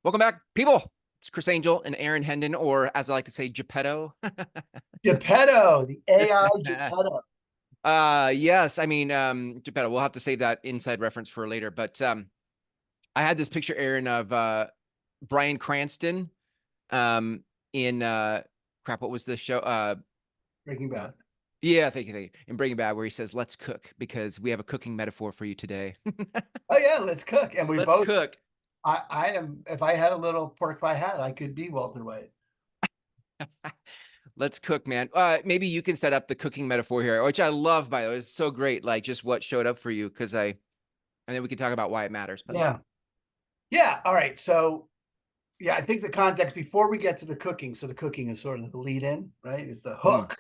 Welcome back, people. It's Chris Angel and Aaron Hendon, or as I like to say, Geppetto. Geppetto, the AI Geppetto. Yes, I mean, Geppetto. We'll have to save that inside reference for later. But I had this picture, Aaron, of Bryan Cranston in crap. What was the show? Breaking Bad. Yeah, thank you. In Breaking Bad, where he says, "Let's cook," because we have a cooking metaphor for you today. Oh yeah, let's cook. And we Let's both. cook. I am. If I had a little pork pie hat, I could be Walter White. Let's cook, man. Maybe you can set up the cooking metaphor here, which I love, by the way. It's so great, like just what showed up for you, and then we can talk about why it matters. But Yeah. Yeah. All right. So yeah, I think the context before we get to the cooking. So the cooking is sort of the lead in, right? It's the mm, hook.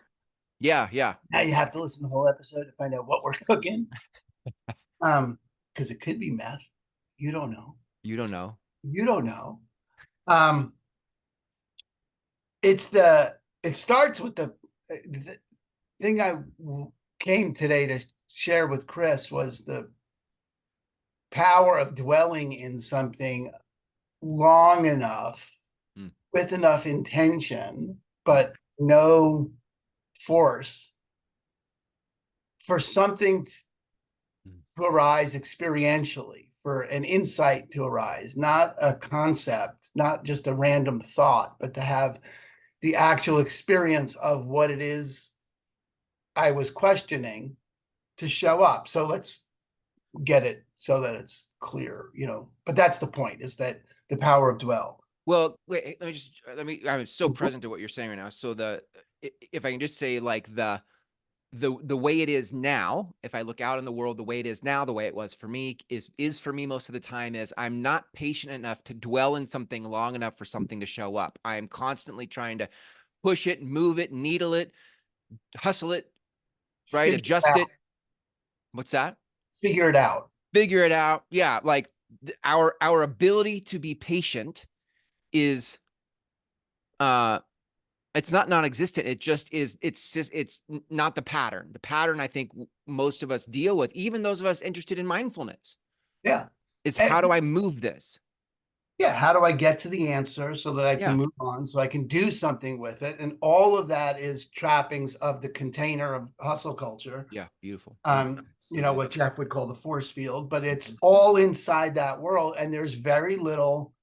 yeah. Now you have to listen to the whole episode to find out what we're cooking. Because it could be meth. You don't know. You don't know. You don't know. Um, it starts with the thing I came today to share with Chris was the power of dwelling in something long enough Mm, with enough intention, but no force for something mm, to arise experientially, for an insight to arise, not a concept, not just a random thought, but to have the actual experience of what it is I was questioning to show up. So let's get it so that it's clear, but that's the point, is that the power of dwell. Well, wait, I'm so present to what you're saying right now. So if I can just say, like, the way it is now, if I look out in the world, the way it is now, the way it was for me is for me most of the time, is I'm not patient enough to dwell in something long enough for something to show up. I am constantly trying to push it, move it, needle it, hustle it, right? Figure it Adjust out. it. What's that? Figure it out. Figure it out. Yeah, like our ability to be patient is it's not non-existent. It just is. It's not the pattern. The pattern, I think, most of us deal with, even those of us interested in mindfulness, Yeah. is And how do I move this? yeah, how do I get to the answer so that I can Yeah. move on, so I can do something with it? And all of that is trappings of the container of hustle culture. Yeah, beautiful. So good. What Jeff would call the force field, but it's Mhm. all inside that world. And there's very little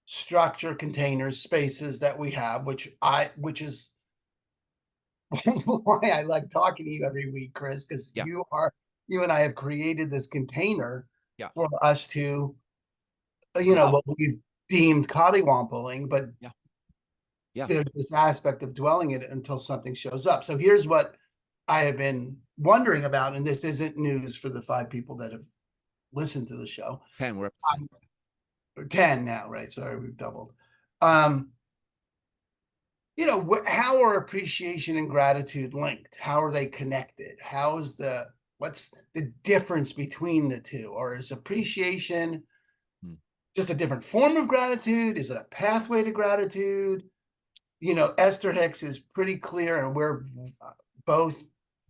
structure, containers, spaces that we have, which is why I like talking to you every week, Chris, because Yeah, you and I have created this container yeah. for us to, Dwell. what we've deemed collywampling, but Yeah, yeah. there's this aspect of dwelling it until something shows up. So here's what I have been wondering about, and this isn't news for the 5 people that have listened to the show. 10. We're up to 10. Or 10 now, right? Sorry, we've doubled. Um, how are appreciation and gratitude linked? How are they connected? What's the difference between the two? Or is appreciation Hmm. just a different form of gratitude? Is it a pathway to gratitude? Esther Hicks is pretty clear, and we're both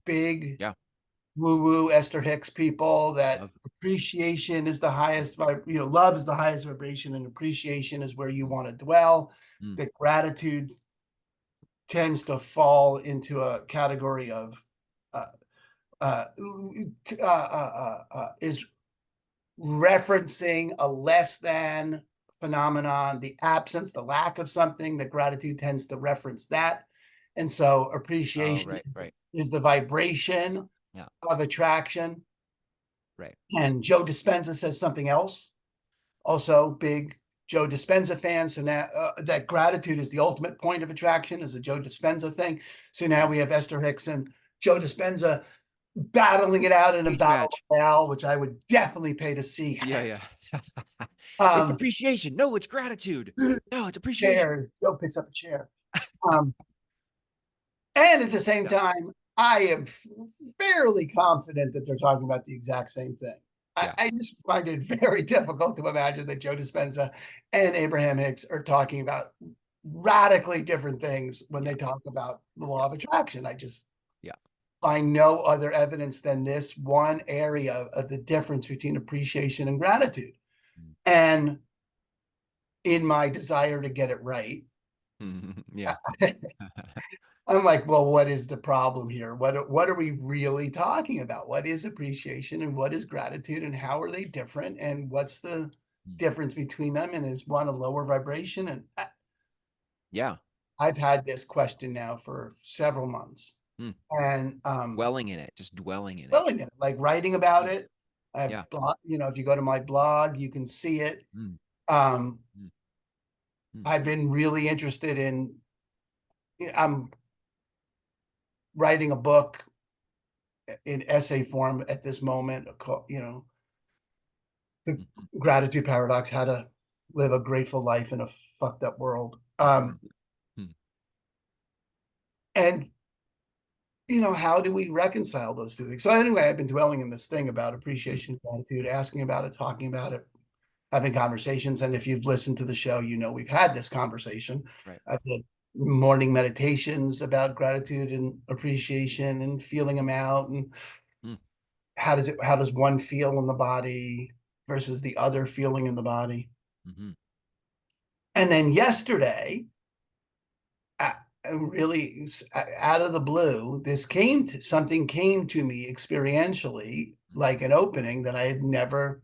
big Yeah. woo-woo Esther Hicks people, that Love. appreciation is the highest love is the highest vibration, and appreciation is where you want to dwell. Mm. That gratitude tends to fall into a category of uh, is referencing a less than phenomenon, the absence, the lack of something. That gratitude tends to reference that. And so Oh, appreciation right, right. is the vibration Yeah, of attraction. right. And Joe Dispenza says something else. Also, big Joe Dispenza fan. So now that gratitude is the ultimate point of attraction is a Joe Dispenza thing. So now we have Esther Hicks and Joe Dispenza battling it out in a Each battle match. royale, which I would definitely pay to see. Yeah, yeah. It's Um, appreciation. No, it's gratitude. No, it's appreciation. chair. Joe picks up a chair. Um, and at the same Yeah, time, I am fairly confident that they're talking about the exact same thing. I, yeah, I just find it very difficult to imagine that Joe Dispenza and Abraham Hicks are talking about radically different things when yeah, they talk about the law yeah, of attraction. I just yeah. find no other evidence than this one area of the difference between appreciation and gratitude. Mm. And in my desire to get it right. Yeah. I'm like, well, what is the problem here? What are we really talking about? What is appreciation and what is gratitude and how are they different? And what's the Mm. difference between them? And is one a lower vibration? And Yeah. I've had this question now for several months. Mm. And Dwelling in it, just dwelling in it. filling it, like writing about Mm. it. I have Yeah. if you go to my blog, you can see it. Mm. Um, Mm. Mm. I've been really interested in. I'm writing a book in essay form at this moment. The Mhm. gratitude paradox: how to live a grateful life in a fucked up world. Mhm. Mm. And how do we reconcile those two things? So anyway, I've been dwelling in this thing about Mm. appreciation, gratitude, asking about it, talking about it, having conversations. And if you've listened to the show, we've had this conversation. Right. I've had morning meditations about gratitude and appreciation and feeling them out. And Mm. how does one feel in the body versus the other feeling in the body? Mhm. And then yesterday, really out of the blue, something came to me experientially, Mm. like an opening that I had never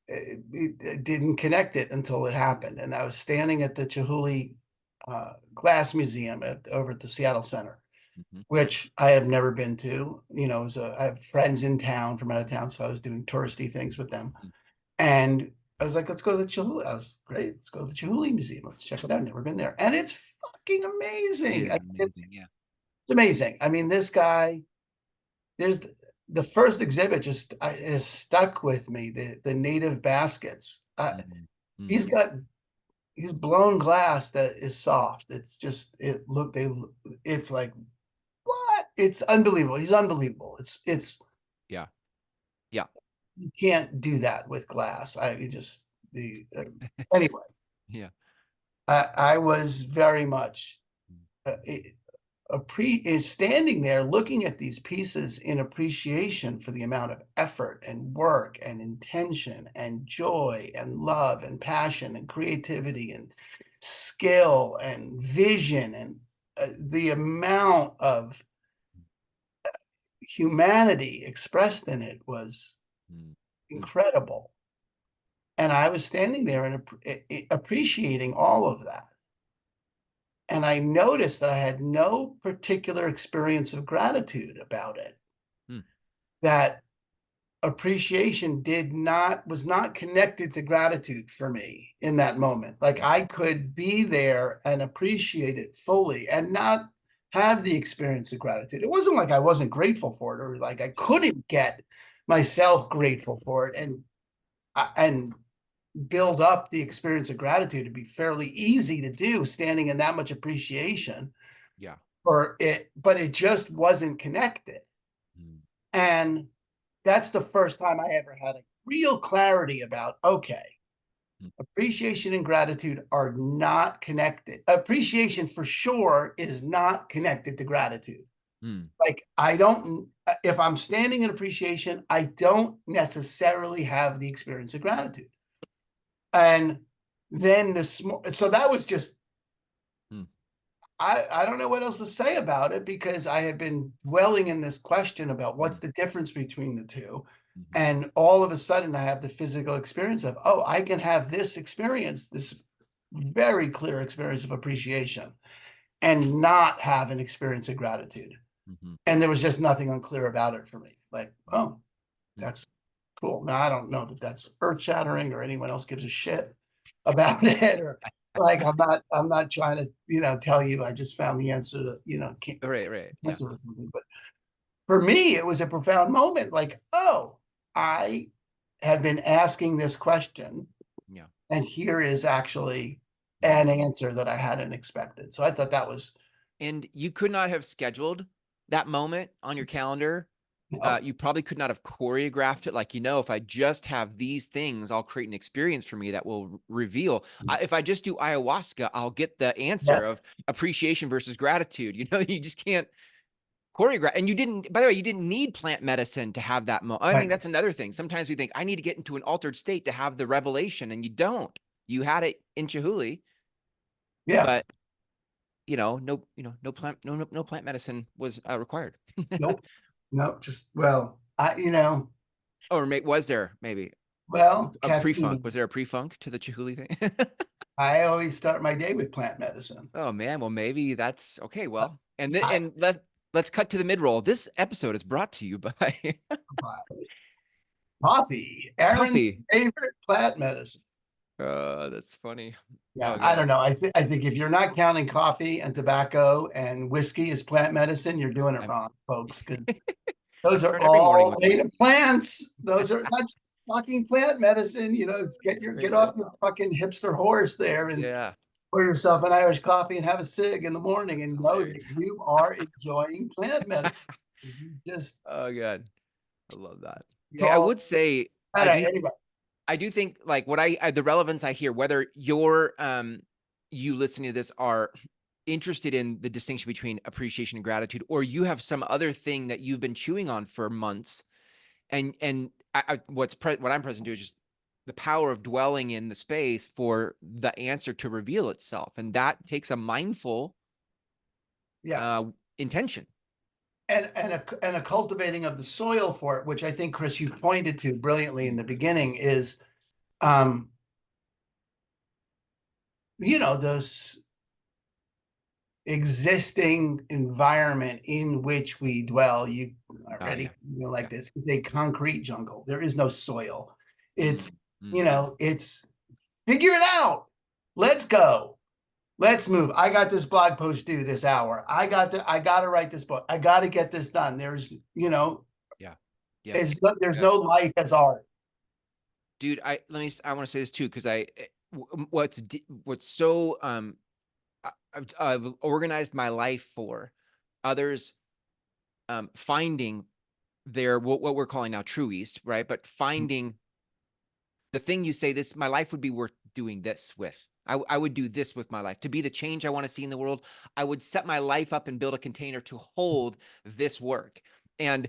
it didn't connect it until it happened. And I was standing at the Chihuly Glass Museum over at the Seattle Center, Mhm. which I have never been to. I have friends in town from out of town, so I was doing touristy things with them. Mm. And I was like, let's go to the Chihuly. I was great. Let's go to the Chihuly Museum. Let's check it out. I've never been there. And it's fucking It amazing. is amazing. Yeah. It's amazing. I mean, this guy, there's the first exhibit just is stuck with me. The native baskets. Mm. He's Mm. got he's blown glass that is soft. It's just it's like what? It's unbelievable. He's unbelievable. It's Yeah. Yeah. you can't do that with glass. I just the anyway. Yeah. I was very much Mm. uh, is standing there looking at these pieces in appreciation for the amount of effort and work and intention and joy and love and passion and creativity and skill and vision and the amount of humanity expressed in it was Mm. Mm. incredible. And I was standing there and appreciating all of that. And I noticed that I had no particular experience of gratitude about it. Mm. That appreciation was not connected to gratitude for me in that moment. Like Mhm. I could be there and appreciate it fully and not have the experience of gratitude. It wasn't like I wasn't grateful for it or like I Yeah. couldn't get myself grateful for it and build up the experience of gratitude. It'd be fairly easy to do standing in that much appreciation Yeah. for it, but it just wasn't connected. Mm. And that's the first time I ever had a real clarity about, okay, Mm. appreciation and gratitude are not connected. Appreciation for sure is not connected to gratitude. Mm. Like, if I'm standing in appreciation, I don't necessarily have the experience of gratitude. And then so that was just Mm. I don't know what else to say about it because I had been dwelling in this question about what's Mm. the difference between the two. Mhm. And all of a sudden I have the physical experience of, oh, I can have this experience, this very clear experience of appreciation and not have an experience of gratitude. Mhm. And there was just nothing unclear about it for me. Like, Mm. oh, Mm. that's cool. Now I don't know that that's earth shattering or anyone else gives a shit about it or like I'm not trying to tell you I just found the answer to Right. Right. Yeah. cancer or something. But for me, it was a profound moment. Like, oh, I have been asking this question, Yeah. and here is actually Mm. an answer that I hadn't expected. So I thought that was And you could not have scheduled that moment on your calendar. oh, You probably could not have choreographed it. Like, if I just have these things, I'll create an experience for me that will reveal. If I just do ayahuasca, I'll get the answer yes, of appreciation versus gratitude. You just can't choreograph. And you didn't, by the way, you didn't need plant medicine to have that moment. I think right. that's another thing. Sometimes we think I need to get into an altered state to have the revelation, and you don't. You had it in Chihuly, Yeah. but no plant, no plant medicine was required. Nope. No, just, well, Or was there maybe well, a pre-funk? caffeine. Was there a pre-funk to the Chihuly thing? I always start my day with plant medicine. Oh man, well maybe that's okay. Well, and I, let's cut to the mid-roll. This episode is brought to you by Coffee, Aaron's coffee. favorite plant medicine. That's funny. Yeah, Oh I god. don't know. I think if you're not counting coffee and tobacco and whiskey as plant medicine, you're doing it I'm wrong, folks, because I those are start every morning all with native whiskey. plants. That's fucking plant medicine. There Get you go. off your fucking hipster horse there and Yeah, pour yourself an Irish coffee and have a cig in the morning and know there you that you are enjoying plant medicine. You just Oh god. I love that. Hey, I call. would say All right, anyway. I do think like what the relevance I hear, whether you're you listening to this are interested in the distinction between appreciation and gratitude, or you have some other thing that you've been chewing on for months, and what I'm present to is just the power of dwelling in the space for the answer to reveal itself, and that takes a mindful Yeah. intention. And a cultivating of the soil for it, which I think, Chris, you pointed to brilliantly in the beginning, is um, those existing environment in which we dwell. You Oh yeah, already, like yeah. this is a concrete jungle. There is no soil. It's, Mm, mm, it's figure it out. Let's go. Let's move. I got this blog post due this hour. I got to write this book. I got to get this done. yeah, yeah. There's Yeah. no life as art. Dude, I want to say this too because what's so I've organized my life for others finding their what we're calling now true east, right? But finding the thing you say, this my life would be worth doing this with. I would do this with my life to be the change I want to see in the world. I would set my life up and build a container to hold this work. And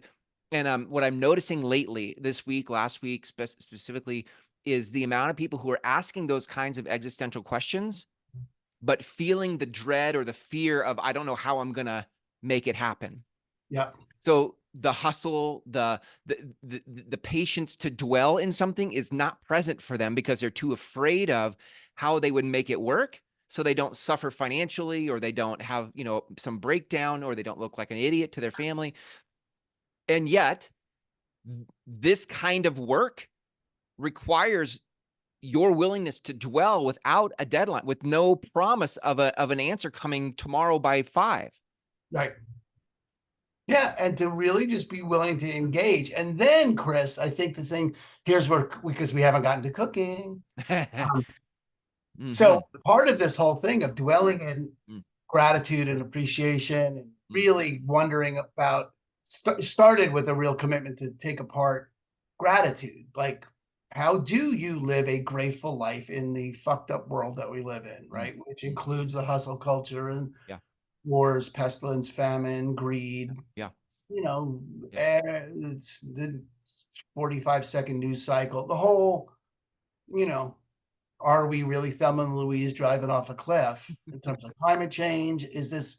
what I'm noticing lately, this week, last week specifically, is the amount of people who are asking those kinds of existential questions, but feeling the dread or the fear of I don't know how I'm gonna make it happen. Yeah. So the hustle, the patience to dwell in something is not present for them because they're too afraid of how they would make it work. So they don't suffer financially, or they don't have, some breakdown, or they don't look like an idiot to their family. And yet, this kind of work requires your willingness to dwell without a deadline, with no promise of an answer coming tomorrow by 5. Right. Yeah, and to really just be willing to engage. And then, Chris, I think the thing here's where, because we haven't gotten to cooking. Um, Mm-hmm. so part of this whole thing of dwelling in Mm, gratitude and appreciation and mm, really wondering about started with a real commitment to take apart gratitude. Like, how do you live a grateful life in the fucked up world that we live in, mm, right? Which mm. includes the hustle culture and Yeah, wars, pestilence, famine, greed, yeah, you know, yeah. it's the 45-second news cycle, the whole, you know, are we really Thelma and Louise driving off a cliff in terms of climate change? Is this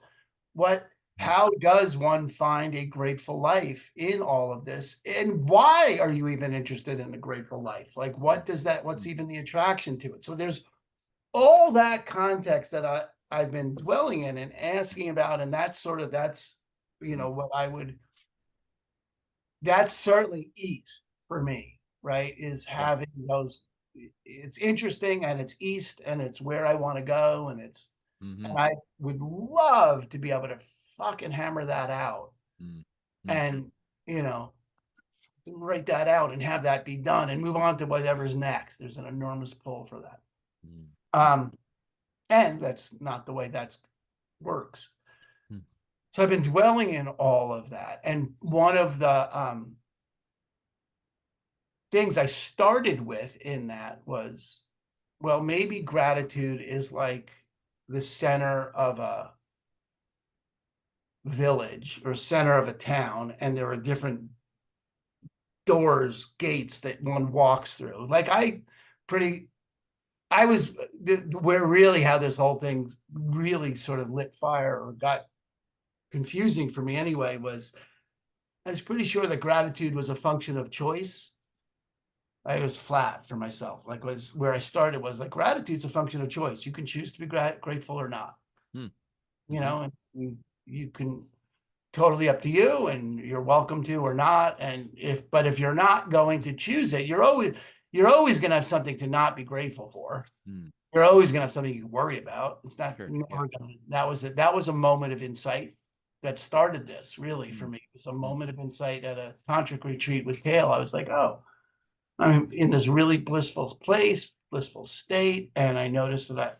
what, Mm, how does one find a grateful life in all of this? And why are you even interested in a grateful life? Like, mm, what's mm, even the attraction to it? So there's all that context that I've been dwelling in and asking about. And that's, mm, what I would, that's certainly east for me, right? Is yeah. having those, it's interesting and it's east and it's where I want to go. Mm-hmm. And I would love to be able to fucking hammer that out Mm, mm, and, you know, write that out and have that be done and move on to whatever's next. There's an enormous pull for that. mm, mm, Um, and that's not the way that's works. mm, So I've been dwelling in all of that. And one of the things I started with in that was, well, maybe gratitude is like the center of a village or center of a town, and there are different doors, gates that one walks through. Like, I pretty I was where really how this whole thing really sort of lit fire or got confusing for me anyway was I was pretty sure that gratitude was a function of choice. I was flat for myself. Like was where I started was like gratitude's a function of choice. You can choose to be grateful or not. Hmm. You Mm-hmm. know, and you can totally up to you, and you're welcome to or not. And if you're not going to choose it, you're always going to have something to not be grateful for. Mm. You're always going to have something you worry about. It's not Sure. Yeah. never going to. That was a moment of insight that started this really for Mm. me. It was a Mm. moment of insight at a tantric retreat with Kale. I was like, oh, I'm in this really blissful place, blissful state, and I noticed that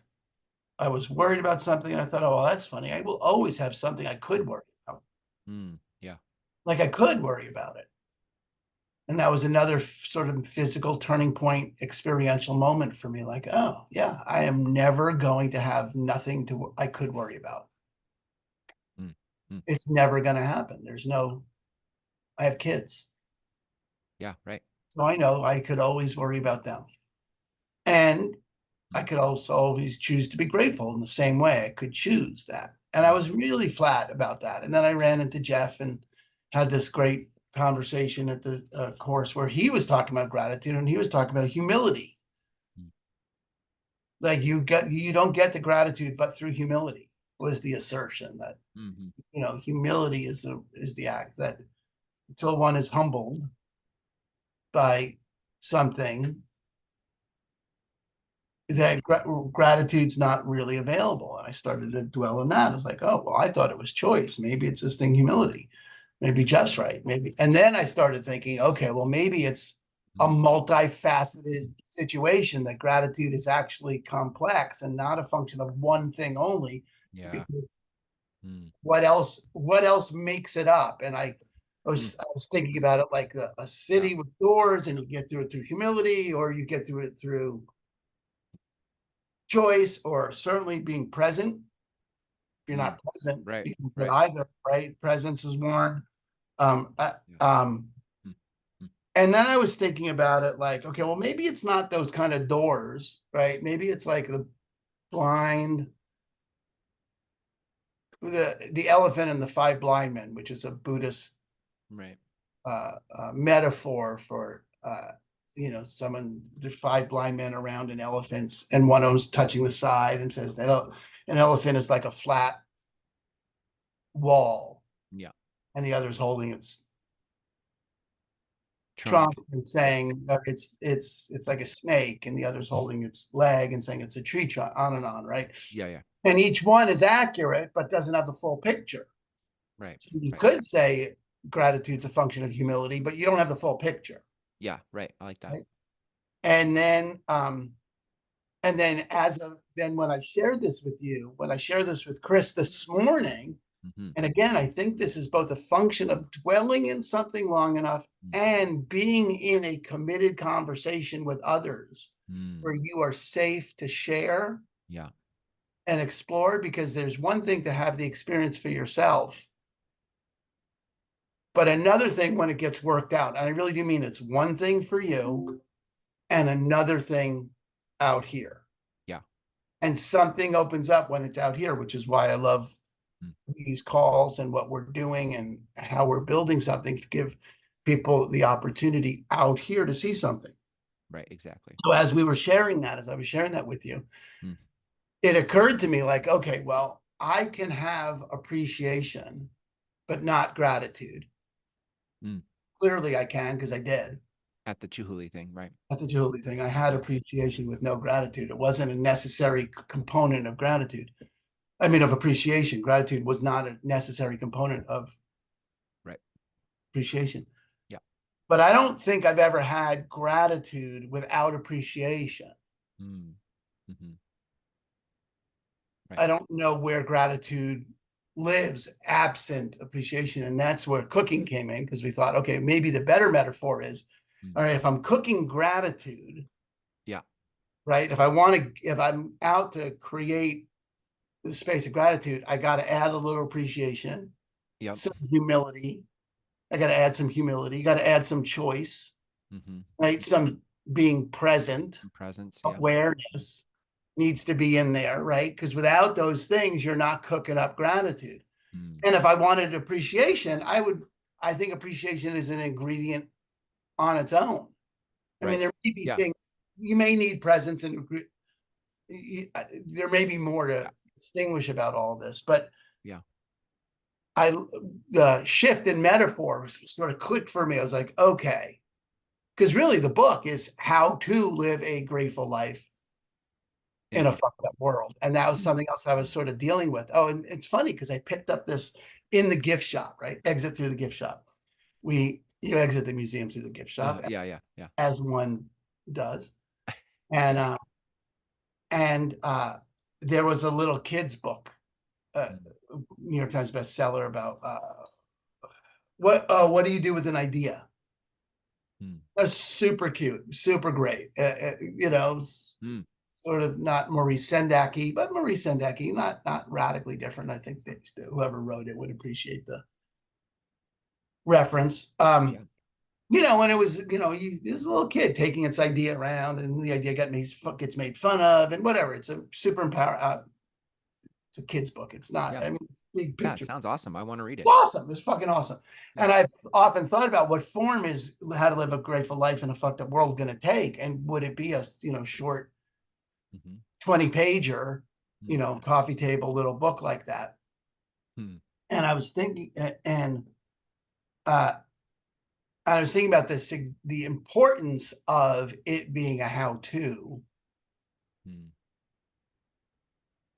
I was worried about something, and I thought, oh, well, that's funny. I will always have something I could worry about. Mm. Yeah. Like I could worry about it. And that was another sort of physical turning point, experiential moment for me. Like, oh, yeah, I am never going to have nothing I could worry about. Mm. Mm. It's never going to happen. I have kids. Yeah. Right. So I know I could always worry about them. And I Mm. could also always choose to be grateful in the same way. I could choose that. And I Mm. was really flat about that. And then I ran into Jeff and had this great conversation at the course where he was talking about gratitude and he was talking about humility. Mm. Like you don't get the gratitude but through humility was the assertion that Mm-hmm. humility is the act that until one is humbled by something that gratitude's not really available. And I started to dwell on that. I was like, oh, well, I thought it was choice. Maybe it's this thing, humility. Maybe Jeff's right. Maybe. And then I started thinking, okay, well, maybe it's a Mm. multifaceted situation that gratitude is actually complex and not a function of one thing only. Yeah. Because Mm. what else makes it up? And I Mm. was thinking about it like a Yeah. city with doors, and you get through it through humility, or you get through it through choice, or certainly being present. If you're Mm. not present, Right. you can get Right. either, right? Presence is one. Um, uh, Yeah. um, Mm. Mm. and then I was thinking about it like, okay, well, maybe it's not those kind of doors, right? Maybe it's like the blind, the elephant and the five blind men, which is a Buddhist Right. metaphor for someone, the five blind men around an elephant, and one of them's touching the side and says that an elephant is like a flat wall, Yeah. and the other's holding its Trunk. trunk and Yeah. saying that it's like a snake, and the other's holding its leg and saying it's a tree trunk, on and on, right? Yeah. Yeah. And each one is accurate, but doesn't have the full picture. Right. So you Right. could say gratitude's a function of humility, but you don't have the full picture, Yeah. Right. I like that. right? And then when I shared this with you, when I shared this with Chris this morning, Mm-hmm. and again, I think this is both a function of dwelling in something long enough Mm. and being in a committed conversation with others Mm. where you are safe to share Yeah. and explore, because there's one thing to have the experience for yourself, but another thing when it gets worked out. And I really do mean it's one thing for you and another thing out here. Yeah. And something opens up when it's out here, which is why I love Mm. these calls and what we're doing and how we're building something to give people the opportunity out here to see something. Right. Exactly. So as I was sharing that with you, Mm. it occurred to me like, okay, well, I can have appreciation, but not gratitude. Mm. Clearly I can, because I did. At the Chihuly thing. Right. At the Julie thing, I had Yeah. appreciation with no gratitude. It wasn't a necessary component of gratitude. I mean, of appreciation. Gratitude was not a necessary component of Right. appreciation. Yeah. But I don't think I've ever had gratitude without appreciation. Mm. Mm-hmm. Right. I don't know where gratitude lives absent appreciation. And that's where cooking came in, because we thought, okay, maybe the better metaphor is, Mm. all right, if I'm cooking gratitude, Yeah. right? If I'm out to create the space of gratitude, I got to add a little appreciation, Yep. some humility. I got to add some humility. You got to add some choice, Mm-hmm. right? Some being present, And presence. Yeah. awareness needs to be in there, right? Because without those things, you're not cooking up gratitude. Mm, And if I wanted appreciation, I think appreciation is an ingredient on its own. I mean, right. there may be Yeah. things you may need presence and there may be more Yeah. to distinguish about all this, but Yeah. I the shift in metaphor sort of clicked for me. I was like, okay, because really the book is how to live a grateful life In a in a fuck. fucked up world. And that was Mm, something else I was sort of dealing with. Oh, and it's funny because I picked up this in the gift shop, right? Exit through the gift shop. You exit the museum through the gift shop, yeah. Yeah. Yeah. as one does. And there was a little kids book, uh, Mm, New York Times bestseller about what do you do with an idea? mm, That's super cute, super great. mm. Sort of not Maurice Sendak-y, but Maurice Sendak-y, not radically different. I think that whoever wrote it would appreciate the reference. Yeah. And it was, this little kid taking its idea around, and the idea gets made fun of, and whatever. It's a super empower. It's a kid's book. It's not. Yeah. I mean, big Yeah. It picture. sounds awesome. I want to read It's it. awesome. It's fucking awesome. Yeah. And I've often thought about what form is how to live a grateful life in a fucked up world going to take, and would it be a short Hmm. 20-pager, Mm, coffee table little book like that? mm, And uh, I was thinking about this, the importance of it being a how-to, mm.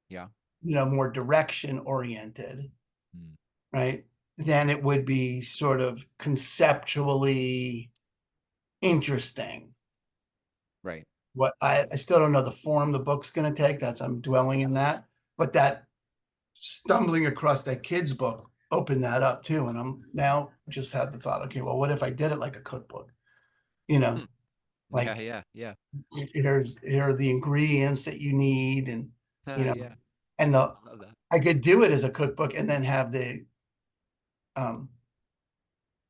Yeah. more direction oriented, Mm, right? Than it would be sort of conceptually interesting. right. What I still don't know the form the book's going to take. I'm dwelling in that, but that stumbling across that kid's book opened that up too. And I'm now just had the thought, okay, well, what if I did it like a cookbook? You know, Hmm. Yeah. like Yeah. Yeah. here are the ingredients that you need, and you know, Yeah. and I love that. I could do it as a cookbook and then have the um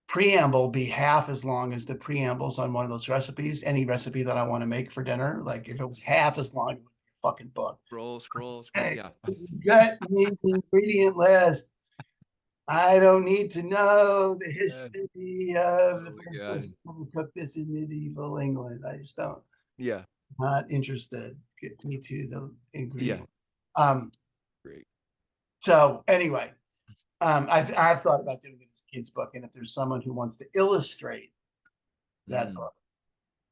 preamble be half as long as the preambles on one of those recipes, any recipe that I want to make for dinner. Like if it was half as long, it would be a fucking book. Scroll, scroll, scroll. Hey, Yeah. you got me the ingredient list. I don't need to know the Uh, history of oh the my first God. person who cooked this in medieval England. I just don't. Yeah. Not interested. Get me to the Yeah. ingredient. Um, Great. so anyway, I've thought about doing it as a kid's book, and if there's someone who wants to illustrate that Mm. book,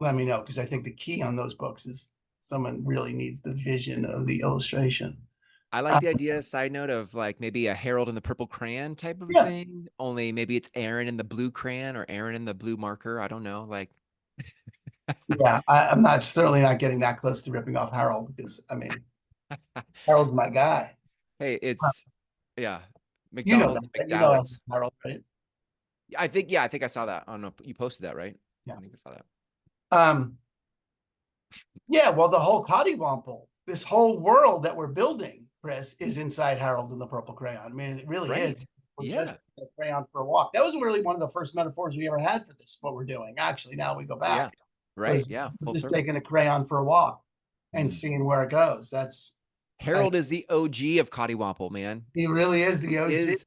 let me know, because I think the key on those books is someone really needs the vision of the illustration. I like Uh, the idea, side note, of like maybe a Harold and the Purple Crayon type of a yeah, thing. Only maybe it's Aaron and the blue crayon or Aaron and the blue marker. I don't know. Like, yeah. I'm not certainly not getting that close to ripping off Harold, because I mean Harold's my guy. hey, it's yeah, You know McDonald's and that. You know McDowell's. Harold, right? Yeah, I think I saw that. I don't know. You posted that, right? Yeah. I think I saw that. Um, yeah, well, the whole Cottywomple, this whole world that we're building, Chris, is inside Harold and the Purple Crayon. I mean, it really is. Right. We're just Yeah. a crayon for a walk. That was really one of the first metaphors we ever had for this, what we're doing. Actually, now we go Yeah. back, Right. was Yeah. Full just circle. taking a crayon for a walk and Mm. seeing where it goes. I, Harold is the OG of Cottywomple, man. he really is He the OG. is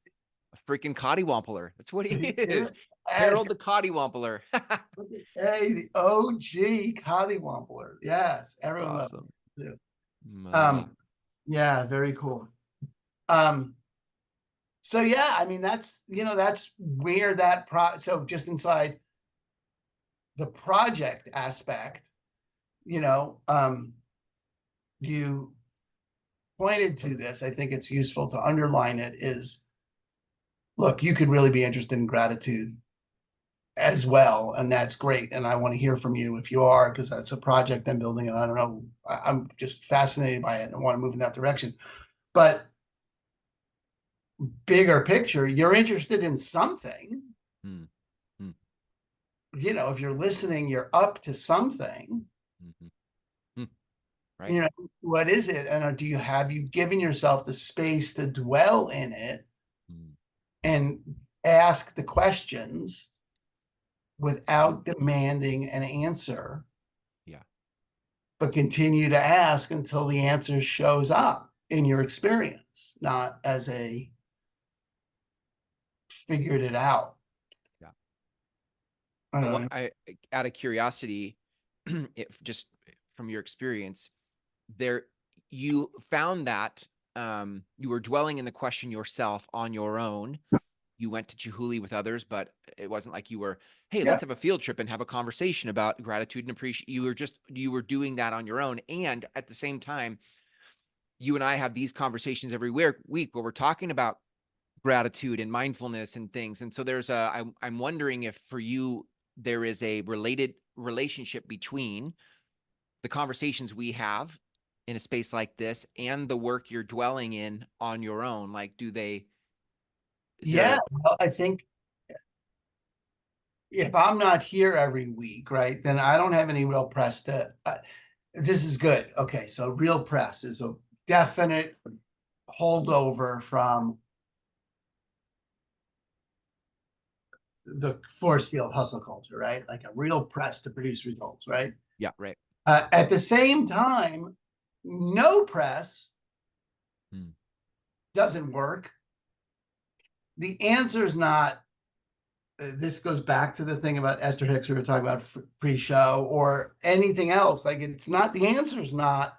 a freaking Cottywampler. That's what he He is. is. Yes. Harold the Cottywampler. Hey, the OG Collywompler. Yes, That's everyone loves awesome. it too. I love that. Yeah, very cool. Um, so yeah, I mean that's where so just inside the project aspect, you know, you pointed to this. I think it's useful to underline it is, look, you could really be interested in gratitude as well, and that's great. And I want to hear from you if you are, because that's a project I'm building, and I don't know, I'm just fascinated by it and I want to move in that direction. But bigger picture, you're interested in something. Mm, mm, If you're listening, you're up to something. mhm, mm. Right. You know, what is it? And have you given yourself the space to dwell in it Mm, and ask the questions mm, without demanding an answer? but continue to ask until the answer shows up in your experience, not as a figured it out. Yeah. I don't know. Out of curiosity, if just from your experience, there you found that you were dwelling in the question yourself on your own. You went to Chihuly with others, but it wasn't like you were, hey, Yeah. let's have a field trip and have a conversation about gratitude and appreciation. You were doing that on your own. And at the same time, you and I have these conversations every week where we're talking about gratitude and mindfulness and things. And so I'm wondering if for you, there is a related relationship between the conversations we have in a space like this and the work you're dwelling in on your own. Like, is Yeah. there, Well, I think if I'm not here every week, right, then I don't have any real press to. This is good. Okay, so real press is a definite holdover from the force field hustle culture, right? Like a real press to produce results, right? yeah, right. At the same time, no press Hmm. doesn't work. The answer is not. This goes back to the thing about Esther Hicks we were talking about pre-show or anything else. Like it's not, the answer is not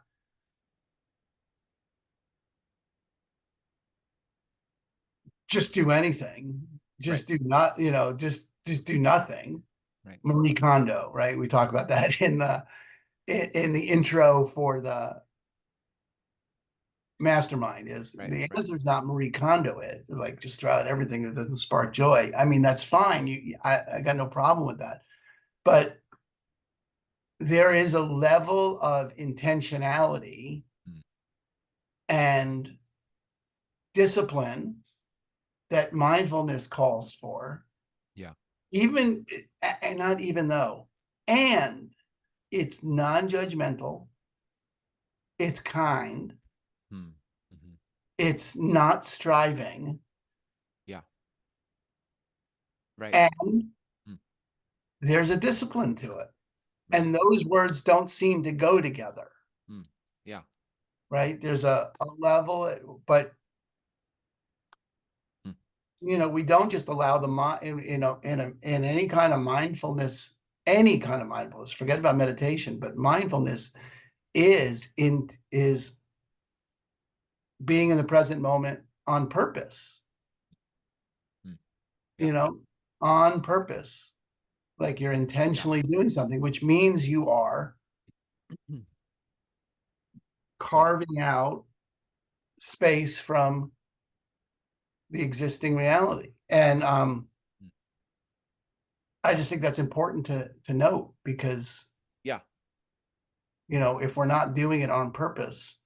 just do anything, Right, just do not, just do nothing. right, Marie Kondo, right? We talk about that in the intro for the mastermind. Is right, the right, answer is not Marie Kondo. It's like just throw out everything that doesn't spark joy. I mean, that's fine. I got no problem with that. But there is a level of intentionality hmm, and discipline that mindfulness calls for, yeah, even and not even though, and it's non-judgmental, it's kind, hmm, hmm, it's not striving, yeah, right, and hmm, there's a discipline to it. right, And those words don't seem to go together, hmm, yeah, right? There's a level, but hmm, we don't just allow the mind, in any kind of mindfulness, any kind of mindfulness, forget about meditation, but mindfulness is being in the present moment on purpose, hmm, yeah, you know, on purpose. Like you're yeah, intentionally doing something, which means you are hmm, yeah, carving out space from the existing reality. And hmm, I just think that's important to note because, yeah, if we're not doing it on purpose,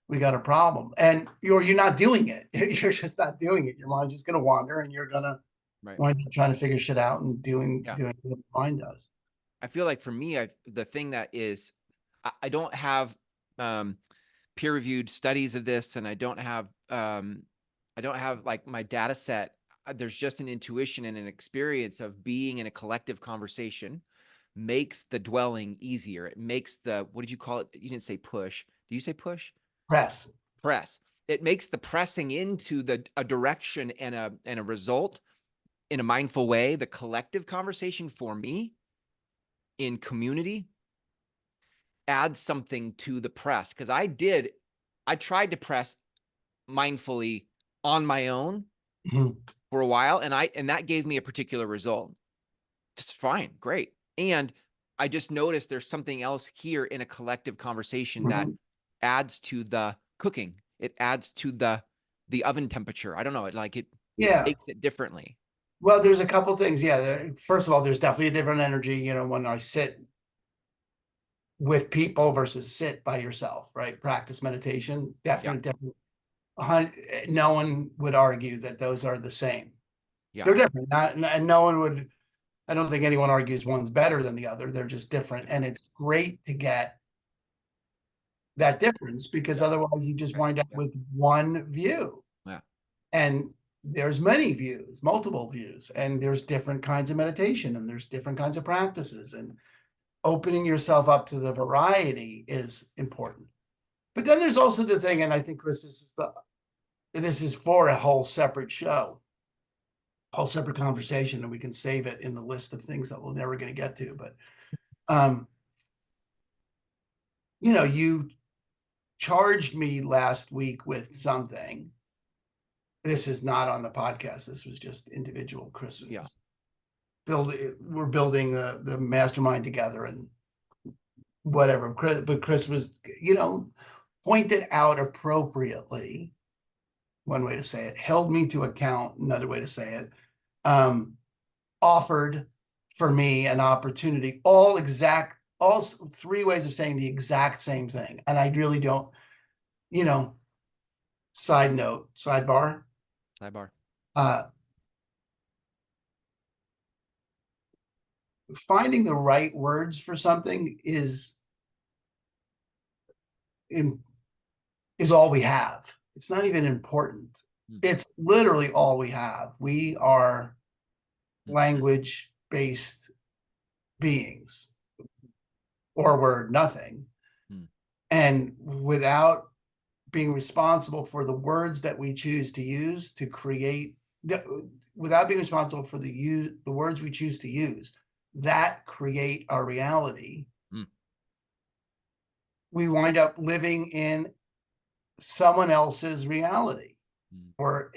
we got a problem. And you're not doing it. You're just not doing it. Your mind's just gonna wander and you're gonna right, wind up trying to figure shit out and yeah. doing what the mind does. I feel like for me, the thing that is, I don't have um, peer-reviewed studies of this, and I don't have like my data set. There's just an intuition and an experience of being in a collective conversation makes the dwelling easier. It makes the, what did you call it? You didn't say push. Do you say push? Press. Press. It makes the pressing into a direction and a result in a mindful way. The collective conversation for me in community adds something to the press because I tried to press mindfully on my own Mhm. for a while, and that gave me a particular result. It's fine, great. And I just noticed there's something else here in a collective conversation that Mhm. adds to the cooking. It adds to the oven temperature. I don't know, it Yeah. makes it differently. Well, there's a couple things. Yeah. First of all, there's definitely a different energy, when I sit with people versus sit by yourself, right? Practice meditation, Yeah, definitely different. No one would argue that those are the same. yeah, They're different. And no one would, I don't think anyone argues one's better than the other. They're just different. yeah, And it's great to get that difference because yeah, otherwise you just right, wind up yeah, with one view. yeah, And there's many views, multiple views, and there's different kinds of meditation and there's different kinds of practices. And opening yourself up to the variety is important. But then there's also the thing, and I think, Chris, this is for a whole separate show, whole separate conversation, and we can save it in the list of things that we're never going to get to. But um, you charged me last week with something. This is not on the podcast. This was just individual Chris's. Yeah. We're building the mastermind together and whatever. But Chris was, pointed out appropriately, one way to say it, held me to account, another way to say it, offered for me an opportunity, all three ways of saying the exact same thing. And I really don't, sidebar. Sidebar. Finding the right words for something is all we have. It's not even important. It's literally all we have. We are language-based beings, or we're nothing. And without being responsible for the words that we choose to use to create, without being responsible for the words we choose to use that create our reality, we wind up living in someone else's reality, or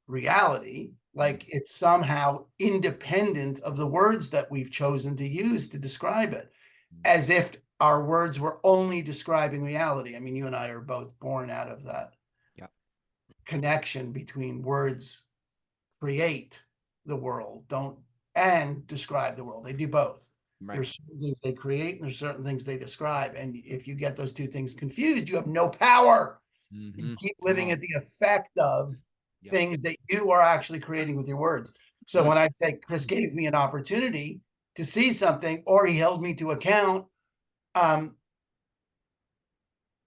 reality, like it's somehow independent of the words that we've chosen to use to describe it, as if our words were only describing reality. I mean, you and I are both born out of that connection between words create the world, and describe the world. They do both. Right. There's certain things they create and there's certain things they describe. And if you get those two things confused, you have no power. You keep living at the effect of things that you are actually creating with your words. So when I say Chris gave me an opportunity to see something, or he held me to account,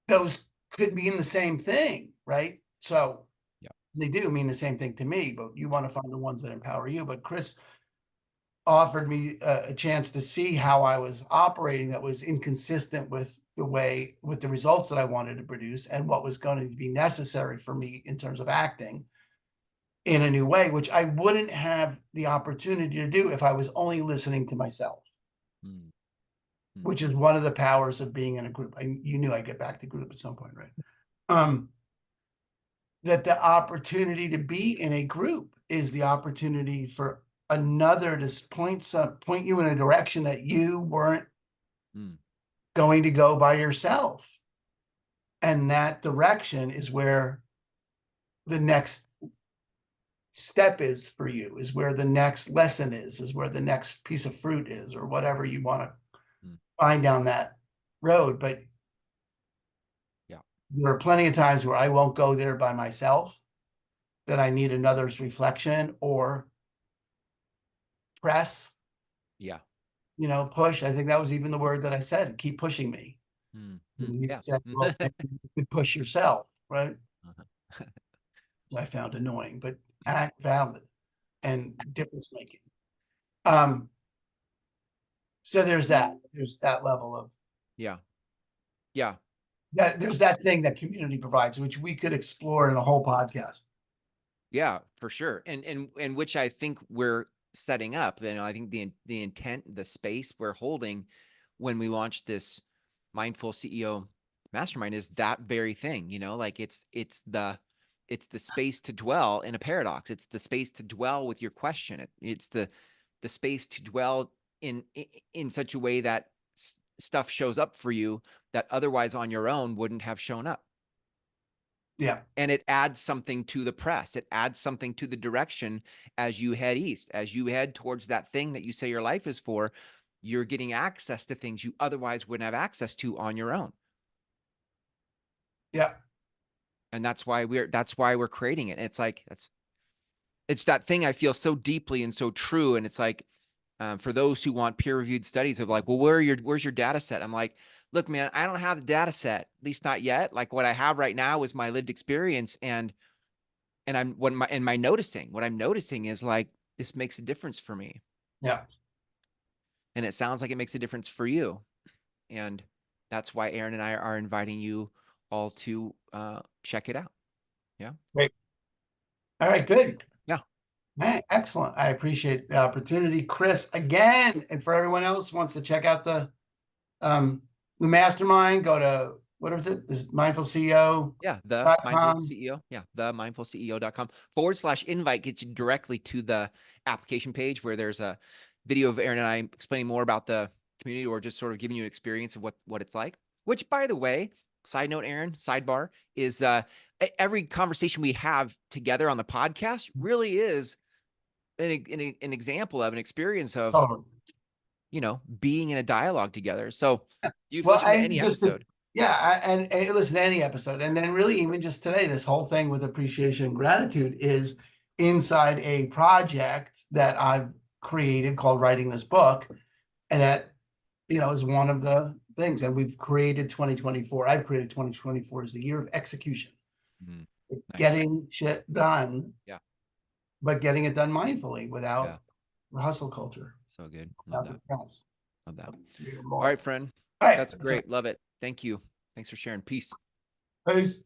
those could mean the same thing, right? So they do mean the same thing to me, but you want to find the ones that empower you. But Chris offered me a chance to see how I was operating that was inconsistent with the results that I wanted to produce and what was going to be necessary for me in terms of acting in a new way, which I wouldn't have the opportunity to do if I was only listening to myself, which is one of the powers of being in a group. You knew I'd get back to group at some point, right? That the opportunity to be in a group is the opportunity for another to point you in a direction that you weren't going to go by yourself. And that direction is where the next step is for you, is where the next lesson is where the next piece of fruit is, or whatever you want to find down that road. But there are plenty of times where I won't go there by myself, that I need another's reflection or press, push. I think that was even the word that I said, keep pushing me. You said, well, you could push yourself, right? I found annoying, but act valid and difference making. So there's that level of there's that thing that community provides, which we could explore in a whole podcast. Yeah, for sure. And which I think we're setting up. I think the intent, the space we're holding when we launch this Mindful CEO Mastermind is that very thing. Like it's the space to dwell in a paradox. It's the space to dwell with your question. It's the space to dwell in such a way that stuff shows up for you that otherwise on your own wouldn't have shown up. Yeah. And it adds something to the press. It adds something to the direction as you head east, as you head towards that thing that you say your life is for. You're getting access to things you otherwise wouldn't have access to on your own. Yeah. And that's why we're creating it. It's like, it's that thing I feel so deeply and so true. And it's like, for those who want peer-reviewed studies of like, well, where's your data set? I'm like, look, man, I don't have the data set, at least not yet. Like what I have right now is my lived experience. And my noticing, what I'm noticing is like, this makes a difference for me. Yeah. and it sounds like it makes a difference for you. And that's why Aaron and I are inviting you all to check it out. Yeah. Great. All right, good. Yeah. All right, excellent. I appreciate the opportunity, Chris, again. And for everyone else who wants to check out the mastermind, go to what is it? This is Yeah. The Mindful mindfulceo.com. CEO. Yeah. The mindfulceo.com/invite gets you directly to the application page where there's a video of Aaron and I explaining more about the community, or just sort of giving you an experience of what it's like. Which, by the way, side note, Aaron, sidebar, is every conversation we have together on the podcast really is an example of an experience of, Oh, being in a dialogue together. So you've well, listened to I any just episode. yeah, and listen to any episode, and then really even just today, this whole thing with appreciation and gratitude is inside a project that I've created called writing this book, and that is one of the things. And we've created 2024. I've created 2024 as the year of execution, Mm, nice. getting shit done, Yeah. but getting it done mindfully Yeah. without the hustle culture, So good. Love without the that. press. Love that. All More. right, friend. All right, That's great. Love it. Thank you. Thanks for sharing. Peace. peace.